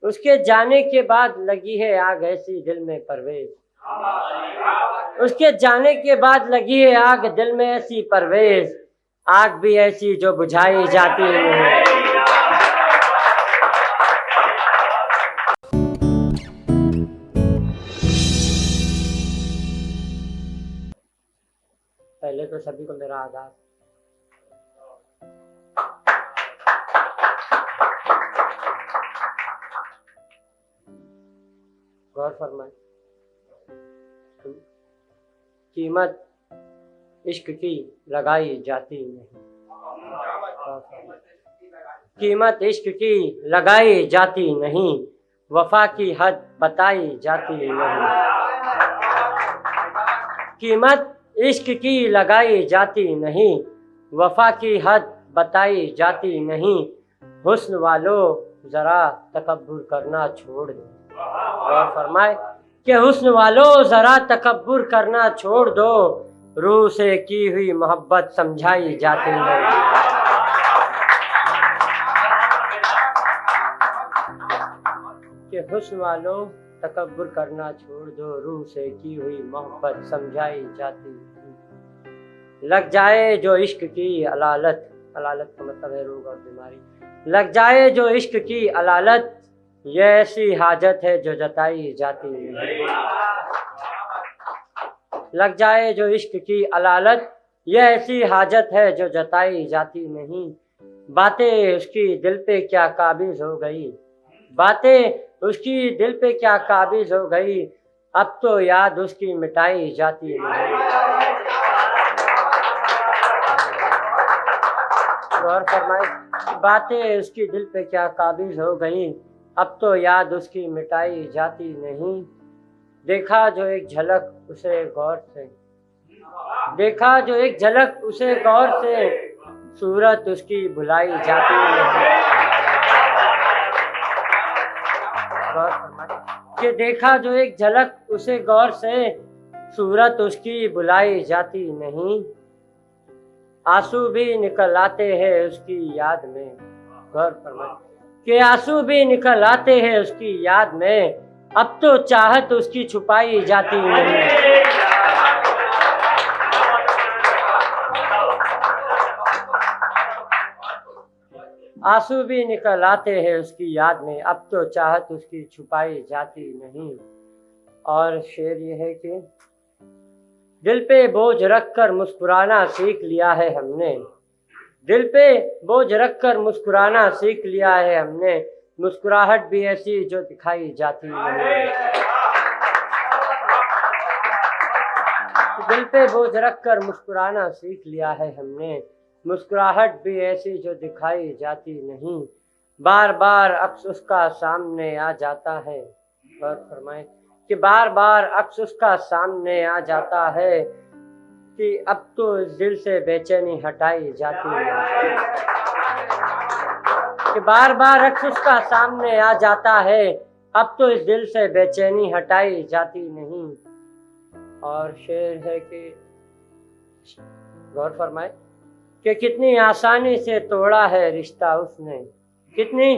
उसके जाने के बाद लगी है आग ऐसी दिल में परवेज। उसके जाने के बाद लगी है आग दिल में ऐसी परवेज, आग भी ऐसी जो बुझाई जाती नहीं। पहले तो सभी को मेरा आदाब। गौर फरमाए, कीमत इश्क की लगाई जाती नहीं। कीमत इश्क की लगाई जाती नहीं, वफा की हद बताई जाती नहीं। कीमत इश्क की लगाई जाती नहीं, वफा की हद बताई जाती नहीं। हुस्न वालों जरा तकब्बुर करना छोड़ दो। और फरमाए कि हुस्न वालों जरा तकब्बुर करना छोड़ दो, रूह से की हुई मोहब्बत समझाई जाती नहीं। कि हुस्न वालों तकब्बुर करना छोड़ दो, रूह से की हुई मोहब्बत समझाई जाती नहीं। लग जाए जो इश्क की अलालत, अलालत का मतलब है रोग और बीमारी। लग जाए जो इश्क की अलालत, ये ऐसी हाजत है जो जताई जाती नहीं। लग जाए जो इश्क की अलालत, ये ऐसी हाजत है जो जताई जाती नहीं। बातें उसकी दिल पे क्या काबिज हो गई, बातें उसकी दिल पे क्या काबिज हो गई, अब तो याद उसकी मिटाई जाती नहीं। गौर फरमाए, बातें उसकी दिल पे क्या काबिज हो गई, अब तो याद उसकी मिटाई जाती नहीं। देखा जो एक झलक उसे गौर से, देखा जो एक झलक उसे गौर से, सूरत उसकी भुलाई जाती नहीं। गौर फरमाए कि देखा जो एक झलक उसे गौर से, सूरत उसकी भुलाई जाती नहीं। आंसू भी निकल आते हैं उसकी याद में। गौर फरमाए कि आंसू भी निकल आते हैं उसकी याद में, अब तो चाहत उसकी छुपाई जाती नहीं। आंसू भी निकल आते हैं उसकी याद में, अब तो चाहत उसकी छुपाई जाती नहीं। और शेर ये है कि दिल पे बोझ रखकर मुस्कुराना सीख लिया है हमने, दिल पे बोझ रखकर मुस्कुराना सीख लिया है हमने, मुस्कुराहट भी ऐसी जो दिखाई जाती नहीं। दिल पे बोझ रखकर मुस्कुराना सीख लिया है हमने, मुस्कुराहट भी ऐसी जो दिखाई जाती नहीं। बार बार अक्स उसका सामने आ जाता है। और फरमाए कि बार बार अक्स उसका सामने आ जाता है, कि अब तो इस दिल से बेचैनी हटाई जाती है। कि बार बार अक्स उसका सामने आ जाता है, अब तो इस दिल से बेचैनी हटाई जाती नहीं। और शेर है कि गौर फरमाए कि कितनी आसानी से तोड़ा है रिश्ता उसने, कितनी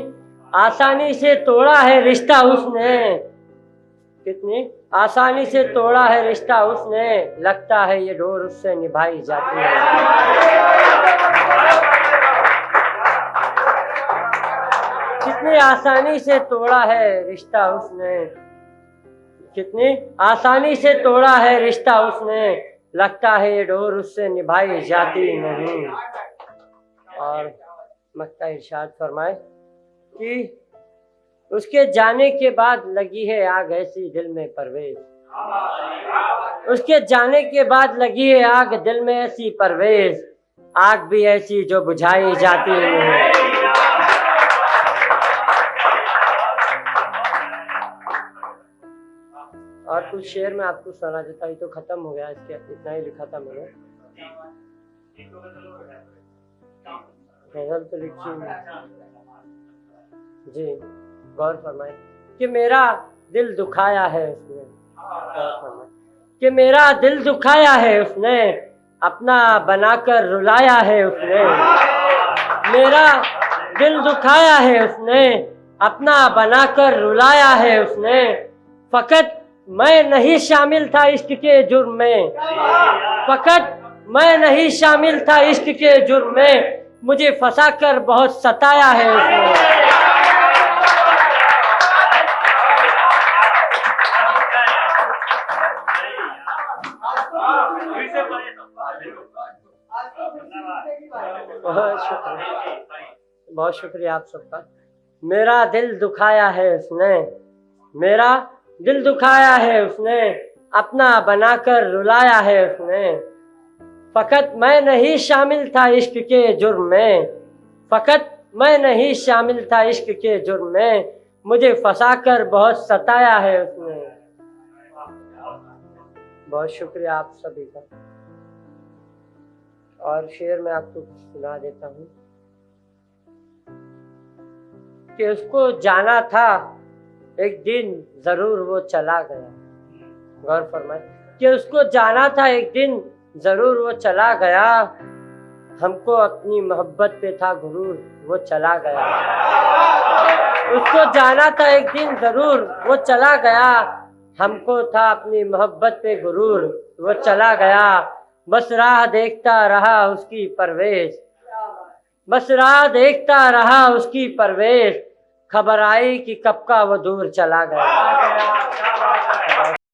आसानी से तोड़ा है रिश्ता उसने, कितनी आसानी से तोड़ा है रिश्ता उसने, लगता है ये डोर उससे निभाई जाती है। कितनी आसानी से तोड़ा है रिश्ता उसने, कितनी आसानी से तोड़ा है रिश्ता उसने, लगता है ये डोर उससे निभाई जाती नहीं। और मक्ता इरशाद फरमाए कि उसके जाने के बाद लगी है आग ऐसी दिल में परवेज। उसके जाने के बाद लगी है आग दिल में ऐसी परवेज, आग भी ऐसी जो बुझाई जाती नहीं। और कुछ शेर में आपको सुना देता, ये तो खत्म हो गया, इसके इतना ही लिखा था मैंने। गजल तो लिखी जी। गौर फरमाए कि मेरा दिल दुखाया है उसने, गौर फरमाए कि मेरा दिल दुखाया है उसने, अपना बनाकर रुलाया है उसने। मेरा दिल दुखाया है उसने, अपना बनाकर रुलाया है उसने, फकत मैं नहीं शामिल था इश्क के जुर्म में, फकत मैं नहीं शामिल था इश्क के जुर्म में, मुझे फंसा कर बहुत सताया है उसने। बहुत शुक्रिया आप सबका। मेरा दिल दुखाया है उसने, मेरा दिल दुखाया है उसने, अपना बनाकर रुलाया है उसने, फकत मैं नहीं शामिल था इश्क के जुर्म में, फकत मैं नहीं शामिल था इश्क के जुर्म में, मुझे फंसाकर बहुत सताया है उसने। बहुत शुक्रिया आप सभी का। और शेर मैं आपको सुना देता हूँ कि उसको जाना था एक दिन जरूर वो चला गया। गौर फरमाए कि उसको जाना था एक दिन जरूर वो चला गया, हमको अपनी मोहब्बत पे था गुरूर वो चला गया। उसको जाना था एक दिन जरूर वो चला गया, हमको था अपनी मोहब्बत पे गुरूर वो चला गया। बस राह देखता रहा उसकी परवेश, बस राह देखता रहा उसकी परवेश, खबर आई कि कब का वो दूर चला गया।